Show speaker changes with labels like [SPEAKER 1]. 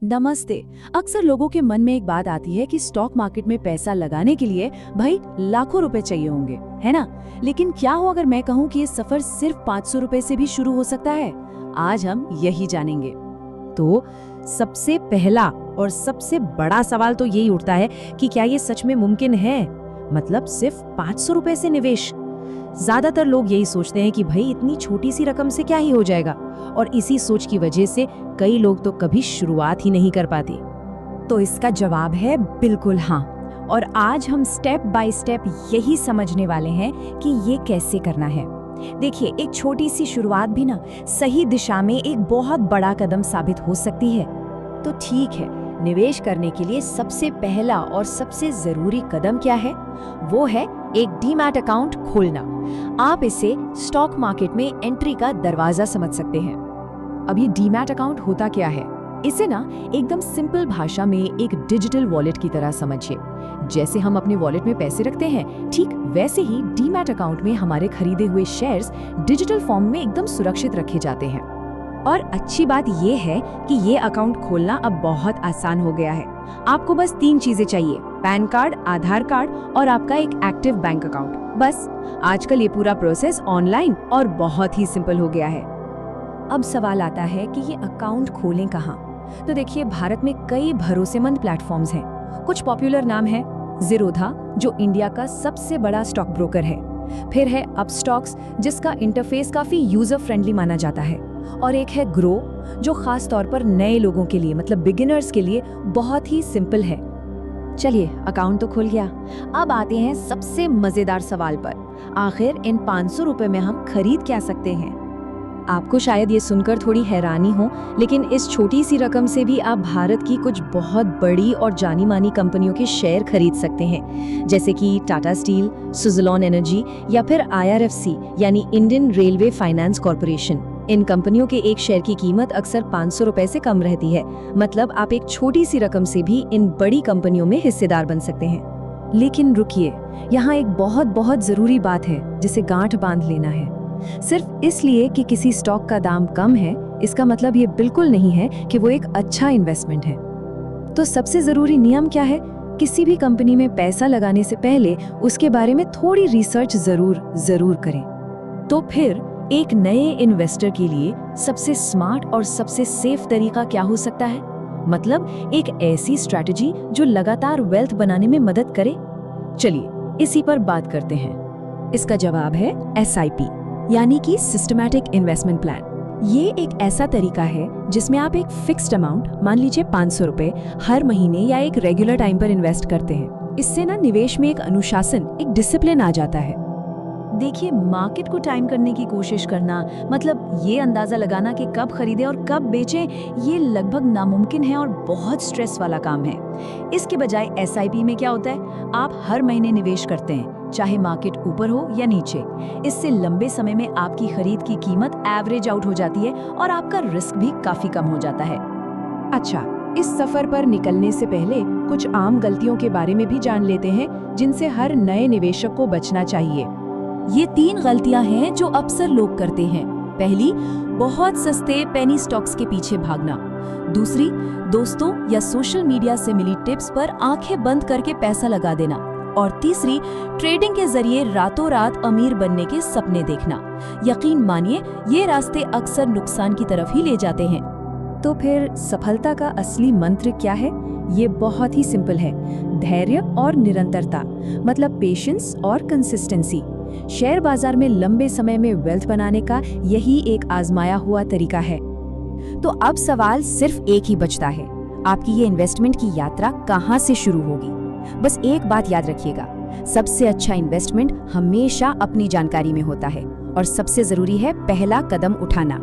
[SPEAKER 1] नमस्ते। अक्सर लोगों के मन में एक बात आती है कि स्टॉक मार्केट में पैसा लगाने के लिए भाई लाखों रुपए चाहिए होंगे, है ना? लेकिन क्या हो अगर मैं कहूँ कि ये सफर सिर्फ 500 रुपए से भी शुरू हो सकता है? आज हम यही जानेंगे।
[SPEAKER 2] तो सबसे पहला और सबसे बड़ा सवाल तो यही उठता है कि क्या ये सच में मुमकिन है? मतलब सिर्फ 500 रुपए से निवेश? ज्यादातर लोग यही सोचते हैं कि भाई इतनी छोटी सी रकम से क्या ही हो जाएगा, और इसी सोच की वजह से कई लोग तो कभी शुरुआत ही नहीं कर पाते।
[SPEAKER 3] तो इसका जवाब है बिल्कुल हाँ। और आज हम स्टेप बाय स्टेप यही समझने वाले हैं कि ये कैसे करना है। देखिए, एक छोटी सी शुरुआत भी ना सही दिशा में एक बहुत बड़ा कदम साबित हो सकती है।
[SPEAKER 1] तो ठीक है, निवेश करने के लिए सबसे पहला और सबसे जरूरी कदम क्या है? वो है एक डीमैट अकाउंट खोलना। आप इसे स्टॉक मार्केट में एंट्री का दरवाजा समझ सकते हैं। अब ये डीमैट अकाउंट होता क्या है? इसे ना एकदम सिंपल भाषा में एक डिजिटल वॉलेट की तरह समझिए। जैसे हम अपने वॉलेट में पैसे रखते हैं, ठीक वैसे ही डीमैट अकाउंट में हमारे खरीदे हुए शेयर्स डिजिटल फॉर्म में एकदम सुरक्षित रखे जाते हैं।
[SPEAKER 3] और अच्छी बात ये है कि ये अकाउंट खोलना अब बहुत आसान हो गया है। आपको बस 3 चीजें चाहिए: पैन कार्ड, आधार कार्ड और आपका एक एक्टिव बैंक अकाउंट। बस आजकल ये पूरा प्रोसेस ऑनलाइन और बहुत ही सिंपल हो गया है। अब सवाल आता है कि ये अकाउंट खोलें कहाँ? तो देखिए, भारत में कई भरोसेमंद प्लेटफॉर्म्स हैं। कुछ पॉपुलर नाम है ज़ीरोधा, जो इंडिया का सबसे बड़ा स्टॉक ब्रोकर है। फिर है अपस्टॉक्स, जिसका इंटरफेस काफी यूजर फ्रेंडली माना जाता है। और एक है ग्रो, जो खास तौर पर नए लोगों के लिए, मतलब बिगिनर्स के लिए बहुत ही सिंपल है।
[SPEAKER 1] चलिए, अकाउंट तो खुल गया। अब आते हैं सबसे मजेदार सवाल पर। आखिर इन 500 रुपए में हम खरीद क्या सकते हैं?
[SPEAKER 2] आपको शायद ये सुनकर थोड़ी हैरानी हो, लेकिन इस छोटी सी रकम से भी आप भारत की कुछ बहुत बड़ी और जानी मानी कंपनियों के शेयर खरीद सकते हैं, जैसे कि टाटा स्टील, सुज़लोन एनर्जी या फिर IRFC यानी इंडियन रेलवे फाइनेंस कॉरपोरेशन। इन कंपनियों के एक शेयर की कीमत अक्सर 500 रुपए से कम रहती है। मतलब आप एक छोटी सी रकम से भी इन बड़ी कंपनियों में हिस्सेदार बन सकते हैं।
[SPEAKER 1] लेकिन रुकिए, यहाँ एक बहुत जरूरी बात है जिसे गांठ बांध लेना है। सिर्फ इसलिए कि किसी स्टॉक का दाम कम है, इसका मतलब ये बिल्कुल नहीं है कि वो एक अच्छा इन्वेस्टमेंट है। तो सबसे जरूरी नियम क्या है? किसी भी कंपनी में पैसा लगाने से पहले उसके बारे में थोड़ी रिसर्च जरूर करें। तो फिर एक नए इन्वेस्टर के लिए सबसे स्मार्ट और सबसे सेफ तरीका क्या हो सकता है? मतलब एक ऐसी स्ट्रैटेजी जो लगातार वेल्थ बनाने में मदद करे। चलिए, इसी पर बात करते हैं। इसका जवाब है SIP, यानी कि सिस्टमैटिक इन्वेस्टमेंट प्लान। ये एक ऐसा तरीका है जिसमें आप एक फिक्स्ड अमाउंट, मान लीजिए 500 रुपए, हर महीने या एक रेगुलर टाइम पर इन्वेस्ट करते हैं। इससे ना निवेश में एक अनुशासन, एक डिसिप्लिन आ जाता है। देखिए, मार्केट को टाइम करने की कोशिश करना, मतलब ये अंदाजा लगाना कि कब खरीदें और कब बेचें, ये लगभग नामुमकिन है और बहुत स्ट्रेस वाला काम है। इसके बजाय SIP में क्या होता है, आप हर महीने निवेश करते हैं, चाहे मार्केट ऊपर हो या नीचे। इससे लंबे समय में आपकी खरीद की कीमत एवरेज आउट हो जाती है और आपका रिस्क भी काफी कम हो जाता है।
[SPEAKER 2] अच्छा, इस सफर पर निकलने से पहले कुछ आम गलतियों के बारे में भी जान लेते हैं, जिनसे हर नए निवेशक को बचना चाहिए।
[SPEAKER 1] ये 3 गलतियां हैं जो अक्सर लोग करते हैं। पहली, बहुत सस्ते पेनी स्टॉक्स के पीछे भागना। दूसरी, दोस्तों या सोशल मीडिया से मिली टिप्स पर आंखें बंद करके पैसा लगा देना। और तीसरी, ट्रेडिंग के जरिए रातों रात अमीर बनने के सपने देखना। यकीन मानिए, ये रास्ते अक्सर नुकसान की तरफ ही ले जाते हैं।
[SPEAKER 3] तो फिर सफलता का असली मंत्र क्या है? ये बहुत ही सिंपल है: धैर्य और निरंतरता, मतलब पेशेंस और कंसिस्टेंसी। शेयर बाजार में लंबे समय में वेल्थ बनाने का यही एक आजमाया हुआ तरीका है।
[SPEAKER 1] तो अब सवाल सिर्फ एक ही बचता है, आपकी ये इन्वेस्टमेंट की यात्रा कहाँ से शुरू होगी? बस एक बात याद रखिएगा, सबसे अच्छा इन्वेस्टमेंट हमेशा अपनी जानकारी में होता है और सबसे जरूरी है पहला कदम उठाना।